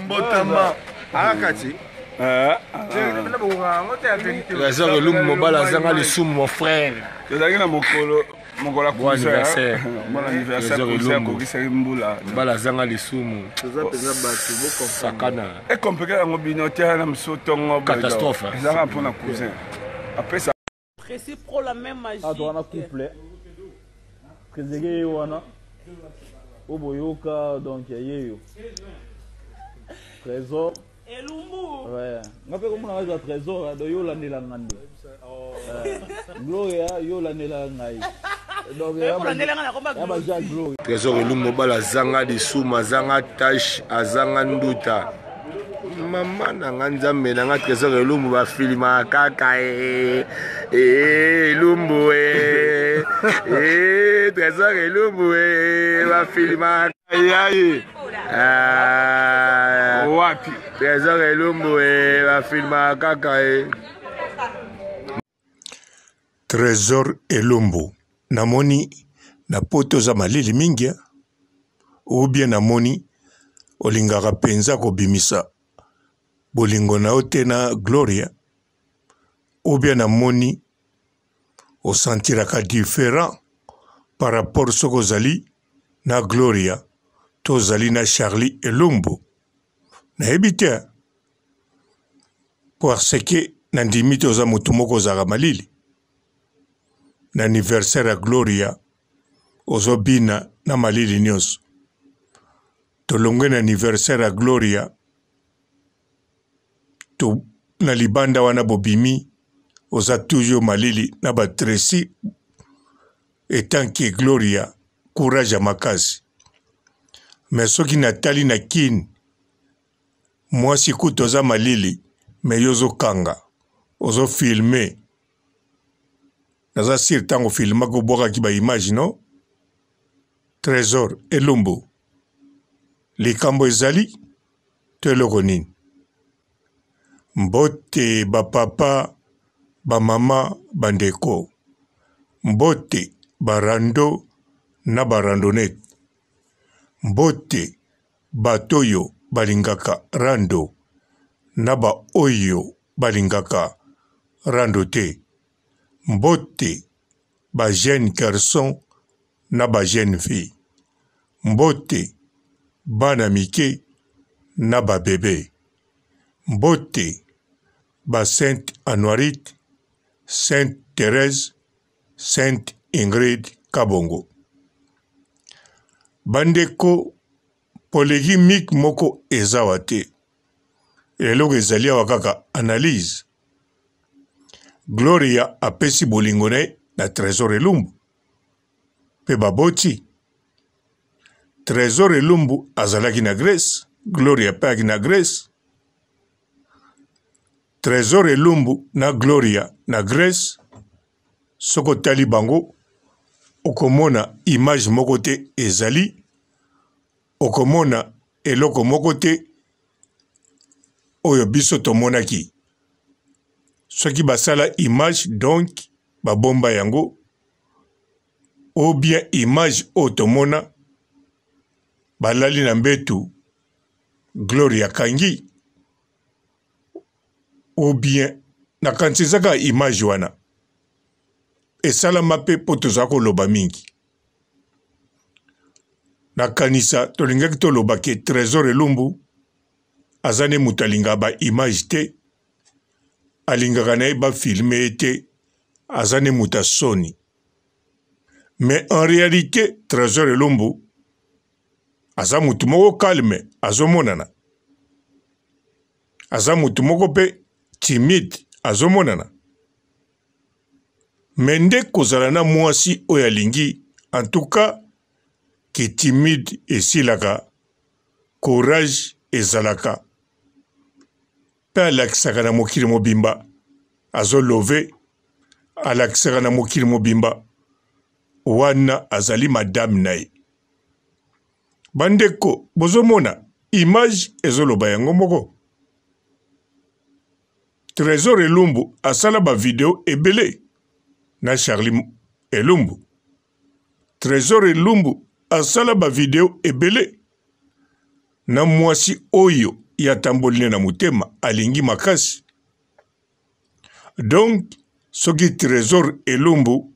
Mbotama. Akati. Trésor Elumbu mobala zanga les sous mon frère. Tu as mon bon anniversaire. Bon anniversaire pour Mbula. Mobala zanga les sous. Sakana. Et compliqué à mobinoter na msotongo. Catastrophe. Ça pour na cousin. Après ça. Précis pour la même magie. Ah, toi, on a couple. Président wana. Oboyoka donc yeyo. Trésor. Elumbu. Ouais. Ngape comment on a trésor do yo landela ngandi. Gloria yo landela ngai. Donc Trésor Elumbu mobala zanga de suma zanga tache azanga nduta. Mama nanga nzambe nanga Trésor Elumbu ba filma kaka Elumbu Trésor Elumbu ba filma yayi wapi Trésor Elumbu ba filma kaka Trésor Elumbu namoni na poto za malili mingi ou bien namoni olingaka penza ko bimisa bolingo na ote na Gloria ou bien namoni o sentiraka différent par rapport soko zali na Gloria to zali na Charlie Elumbu na ebite parce que nandimi to za mutu moko za malili na anniversaire à Gloria ozobina na malili nyonso tolongwe na anniversaire à Gloria to na libanda wana bobimi oza toujours malili na ba Tracy etant que Gloria courage à makasi mais soki natali na kin mwasi kutu oza malili mais yozo kanga ozo filmer naza sir tango filma ko boka ki ba image no Trésor Elumbu likambo ezali to eloko nini mbote bapapa bamama bandeko mbote barando na barandonete mbote batoyo balingaka rando na ba oyo balingaka rando te mbote ba jeune garçon na ba jeune fille mbote bana mike na ba bébé mbote ba Sainte Anuarite Sainte Thérèse Sainte Ingrid Kabongo bandeko polémique moko ezawa te eloko ezali awa kaka analyse Gloria apesi bolingo na Trésor Elumbu pe baboti Trésor Elumbu azalaki na Grèce Gloria pe aki na Grèce Trésor Elumbu na Gloria na Grèce soko tali bango okomona image moko te ezali okomona eloko moko te oyo biso tomonaki soki basala image donc babomba yango ou bien image otomona balali na mbetu Gloria kangi ou bien nakanisaka image wana esalama pe po tozala koloba mingi nakanisa tolingaki toloba ke Trésor Elumbu aza ne mutu alingaka ba image te alingaka na ye bafilme ye te aza ne mutu asoni mais en réalité Trésor Elumbu aza mutu moko calme azomonana aza mutu moko pe timide azomonana mais nde kozala na mwasi oyo alingi en tout cas ke timide esilaka courage ezalaka pe alakisaka na mokili mobimba azolove alakisaka na mokili mobimba wana azali madame na ye bandeko bozomona image ezoloba yango moko Trésor Elumbu asala ba video ebele na Charlie Elumbu Trésor Elumbu asala ba video ebele na mwasi oyo ya tamboline na mutema alingi makasi. Donc soki Trésor Elumbu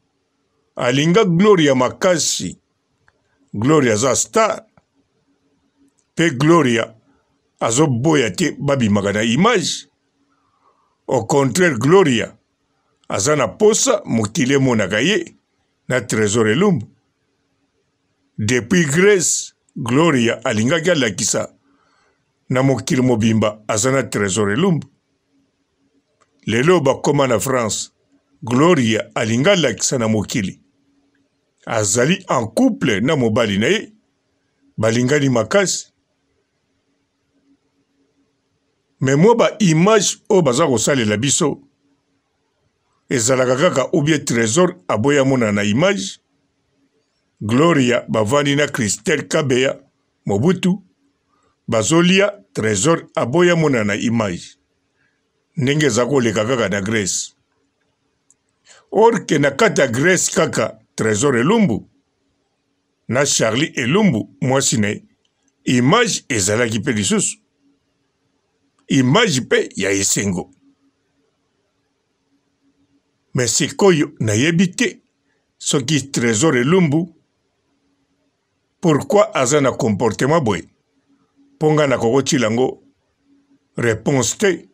alinga Gloria makasi, Gloria za star, pe Gloria azo boya te babimaka na image. Au contraire, Gloria azana posa mokili emonaka ye na Trésor Elumbu. Depuis Grèce, Gloria alingaki alakisa na mokili mobimba azana Trésor Elumbu. Lelo bakoma na France, Gloria alinga alakisa na mokili azali en couple na mobali na ye, balingani makasi. Mais moi ba image o baza kosalela biso ezalaka kaka ou bien Trésor aboya mona na image, Gloria bavandi na Christelle Kabeya Mobutu bazolia, Trésor aboya mona na image ndenge eza koleka kaka na Grèce. Or ke na kati ya Grèce kaka Trésor Elumbu na Charlie Elumbu mwasi na ye, image ezalaki mpe lisusu, image pe ya esengo. Mais sikoyo nayebi te soki Trésor Elumbu pourquoi aza na comportement boye, ponga na kokotila ngo réponse te,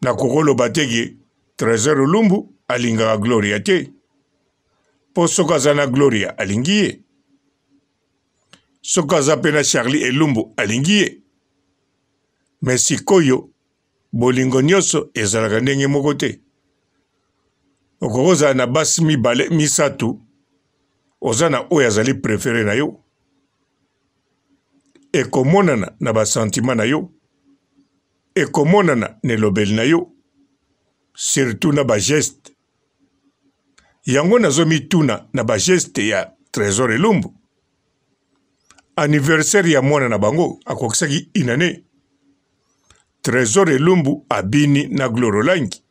na kokoloba teke Trésor Elumbu alingaka Gloria te, po soki aza na Gloria alingi ye, soki aza pe na Charlie Elumbu alingi ye. Mais sikoyo bolingo nyonso ezalaka ndenge moko te. Okokozala na basi mibale misatu, oza na oyo azali préféré na yo, ekomonana na basentima na yo, ekomonana na elobeli na yo, surtout na bageste. Yango nazomituna na bageste ya Trésor Elumbu. Anniversaire ya mwana na bango akokisaki inane, Trésor Elumbu abini na Glorolangi.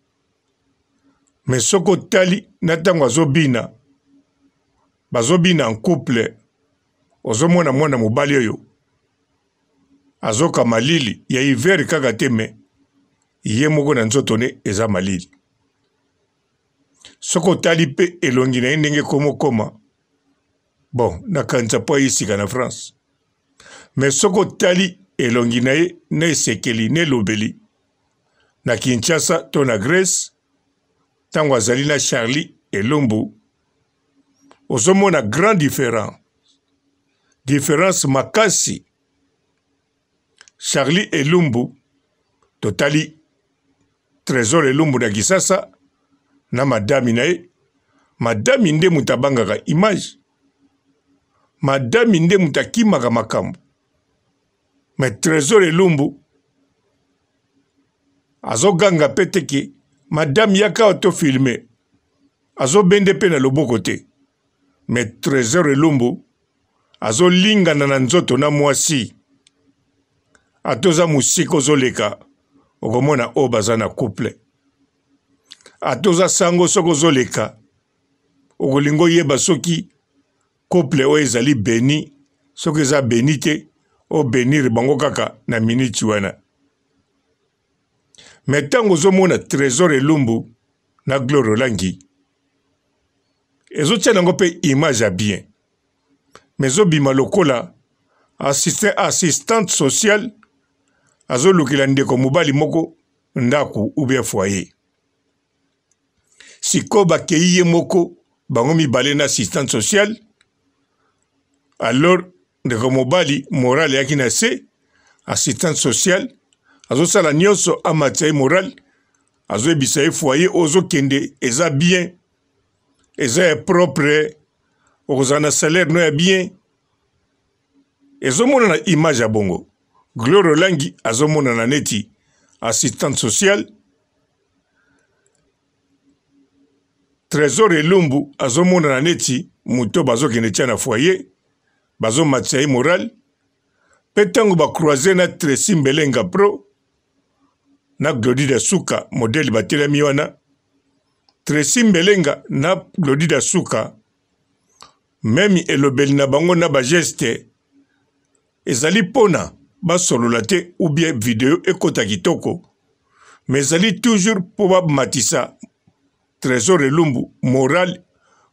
Mais soko tali na tango azobina, bazobina en couple, ozomona mwana mobali oyo azoka malili ya hiver kaka te, me ye moko na nzoto ne eza malili. Soko tali pe elongi na ye ndenge komokoma, bon nakanisa po ayisika na France. Mais soko tali elongi na ye na esekeli na elobeli na Kinshasa to na Grèce, tango azali na Charlie Elumbu, ozomona grand différence makasi. Charlie Elumbu totali Trésor Elumbu na Kisasa na madami na ye, madami nde mutabangaka image, madami nde mutakimaka makambo. Mais Trésor Elumbu azoganga peteke madame yaka auto filmé, azobende pe na loboko te. Mais Trésor Elumbu azolingana na nzoto na mwasi, atoza musiko zoleka okomona o baza na couple, atoza sango soko zoleka okolingo yeba soki couple o ezali beni, soki eza beni te o benir bango kaka na miniti wana. Mais tango zomona Trésor Elumbu na Glorolangi, ezotia nango pe image ya bien, mais zobima lokola assistante sociale azolukila ndeko mobali moko ndaku ou bien foyer. Siko bakei ye moko bango mibale na assistante sociale, alors ndeko mobali moral yaki na se, assistante sociale azosala nyonso amatia moral, azoyebisa ye foyer ozokende eza bien, eza propre, okozala na salaire no ya bien. Ezomona na image ya bongo. Glorolangi azomona na neti assistante sociale, Trésor Elumbu azomona na neti muto bazokende tia na foyer, bazomatia ye moral. Pe tango bakroise na Tracy Mbelenga Pro na Glodida Suka modèle batelemi wana, Tracy Mbelenga na Glodida Suka même elobeli na bango na bageste ezali pona basolola te ou bien vidéo ekota kitoko mais ezali toujours po bamatisa Trésor Elumbu moral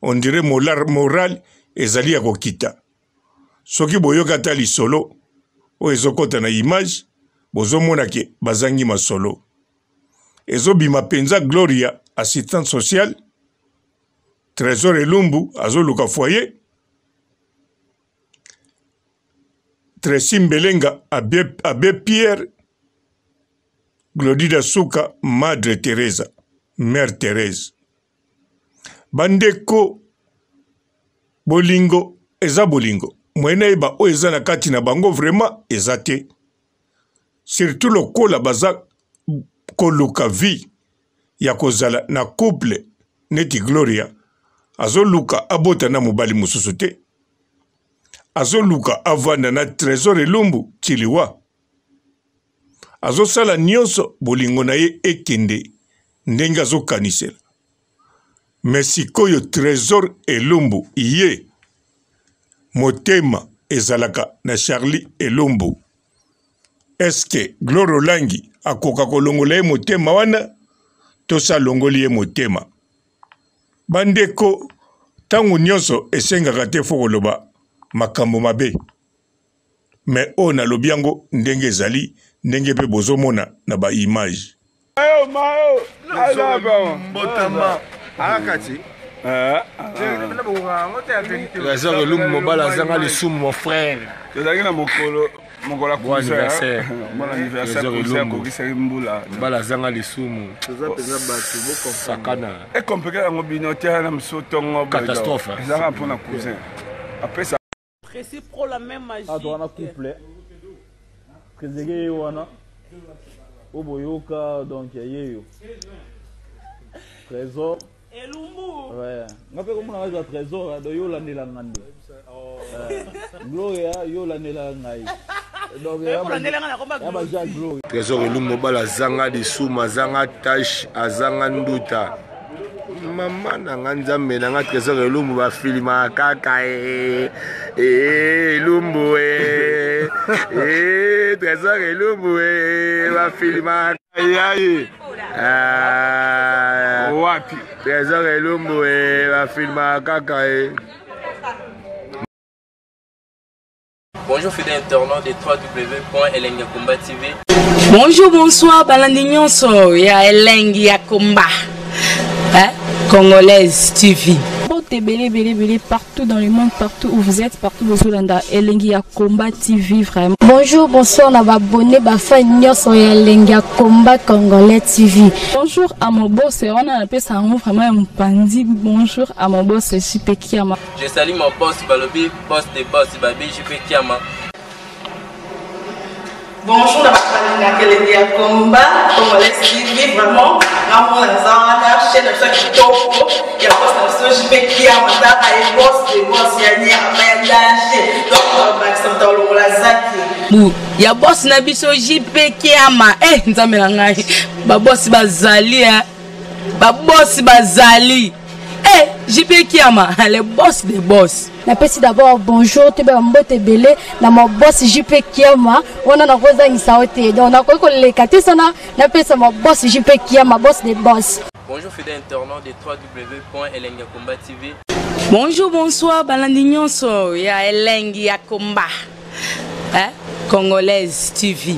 on dirait moral ezali ya kokita soki boyoka ta lisolo o ezokota na image bozomona ke bazangi masolo ezobima penza Gloria assistante sociale Trésor Elumbu azoluka foyer Tracy Mbelenga Abbé Pierre Glodida Souka Madre Teresa Mère Thérèse bandeko bolingo eza bolingo mwena eba o eza na kati na bango vraiment eza te surtout lokola baza koluka vie ya kozala na couple neti Gloria azoluka abota na mobali mosusu te azoluka avanda na Trésor Elumbu Chiliwa azosala nyonso bolingo na ye ekende ndenge azokanisela mais sikoyo Trésor Elumbu ye motema ezalaka na Charlie Elumbu eske Gloro Langi akoka kolongola ye motema wana tosa longoli ye motema bandeko tango nyonso esengaka te fo koloba makambo mabe mais o na lobiango ndenge ezali ndenge pe bozomona na ba image akati Trésor Elumbu mobala azanga lisumu mon frère tozalaki na mokolo bon anniversaire bon anniversaire cousin kokisaki mbula mobala azanga lisumu sakana ekomplike yango bino te na misotongo catastrophe ezalaka mpona cousin apesa Récipro la même magie. Adwana couple. Trésor wana. Oboyoka donc yeyo. Trésor Elumbu. Ouais. Ngape komona ngaza Trésor do yo landela ngandi. Gloria yo landela ngai. Donc ya ba ja Gloria. Trésor Elumbu mobala azanga lisumu azanga tache azanga nduta mama nanga nzambe nanga Trésor Elumbu bafilima kaka Elumbu Trésor Elumbu bafilima yaye wapi Trésor Elumbu bafilima kaka Bonjour fidèles internautes de www.elengiakomba TV. Bonjour, bonsoir, balandi nyonso ya Elengi ya Komba. Congolaise TV. Belé partout dans le monde, partout où vous êtes, partout où vous êtes, Elengi ya Komba TV vraiment. Bonjour, bonsoir, na abonné bafa nyonso ya Elengi ya Komba Congolais TV. Bonjour à mon boss, on a appelé ça vraiment un pandi. Bonjour à mon boss, JP Kiama. Je salue mon boss Balobi, boss des boss Babi, JP Kiama. Bonjour, na Elengi ya Komba Congolais TV vraiment. Namo na zana chaîne de kitoko ya boss na JP Kiama ta ay boss des boss ya nia ya danger. Donc Maxime Tolo la zaki. Ya boss na biso JP Kiama nzambe na ngai ba boss bazali ba boss bazali JP Kiama le boss des boss. Napesi d'abord bonjour te ba mbote belé na mo boss JP Kiama wana na koza ngisaote donc na ko lekate sana napesa mo boss JP Kiama boss des boss. Bonjour fidèles internautes de www.elengiakomba TV. Bonjour, bonsoir, balandi nyonso ya Elengi ya Komba. Congolaise TV.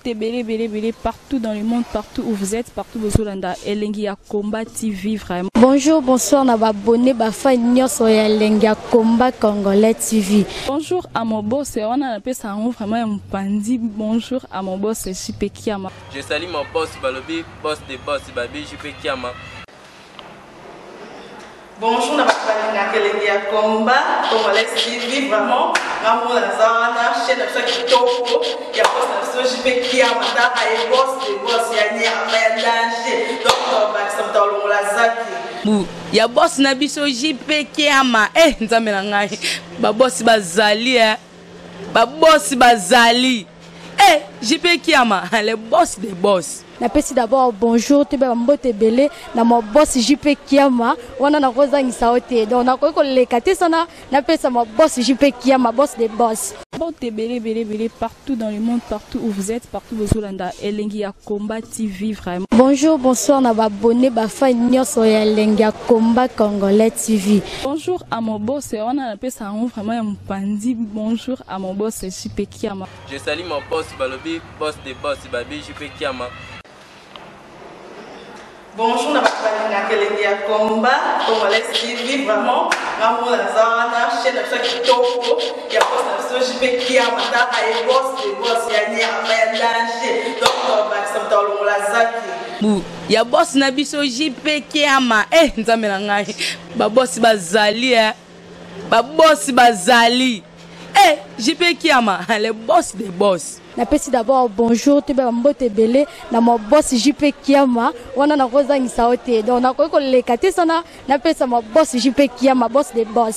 Belé partout dans le monde, partout où vous êtes, partout où vous êtes, Elengi ya Komba TV vraiment. Bonjour, bonsoir, na abonné bafa nyonso ya Elengi ya Komba Congolais TV. Bonjour à mon boss, on a appelé ça vraiment un pandi. Bonjour à mon boss, JP Kiama. Je salue mon boss Balobi, boss des boss Babi, JP Kiama. Bonjour, na Elengi ya Komba Congolais TV vraiment. Namo na zana chaîne de kitoko ya boss na JP Kiama ta ay boss des boss ya nia ya danger. Donc Maxime Tolo la zaki. Ya boss na biso JP Kiama nzambe na ngai ba boss bazali ba boss bazali JP Kiama le boss des boss. Napesi d'abord bonjour te ba mbote belé na mo boss JP Kiama wana na koza ngisaote donc na ko lekate sana napesa mo boss JP Kiama boss des boss. Bon, belé, partout dans le monde, partout où vous êtes, partout où vous êtes, Elengi Combat TV, vraiment. Bonjour, bonsoir, on a abonné, bafa nyos ya Elengi Combat Congolais TV. Bonjour à mon boss, on a appelé ça vraiment un pandi. Bonjour à mon boss, JP Kiama. Je salue mon boss Balobi, boss des boss, Babi JP Kiama. Bonjour, na bakalina Elengi Combat Congolais TV, vraiment. Ngamu la zana, chaîne de kitoko, ya boss na JP Kiama, ta ay boss des boss ya ni ya danger. Donc ba samta lo la zaki. Ya boss na biso JP Kiama. Nzambe na ngai. Ba boss bazali ba boss bazali. JP Kiama, le boss des boss. Napesi d'abord bonjour, tu peux mbote belé na mon boss JP Kiama, wana na koza ngisaote. Donc na ko lekate sana napesa mon boss JP Kiama, boss des boss.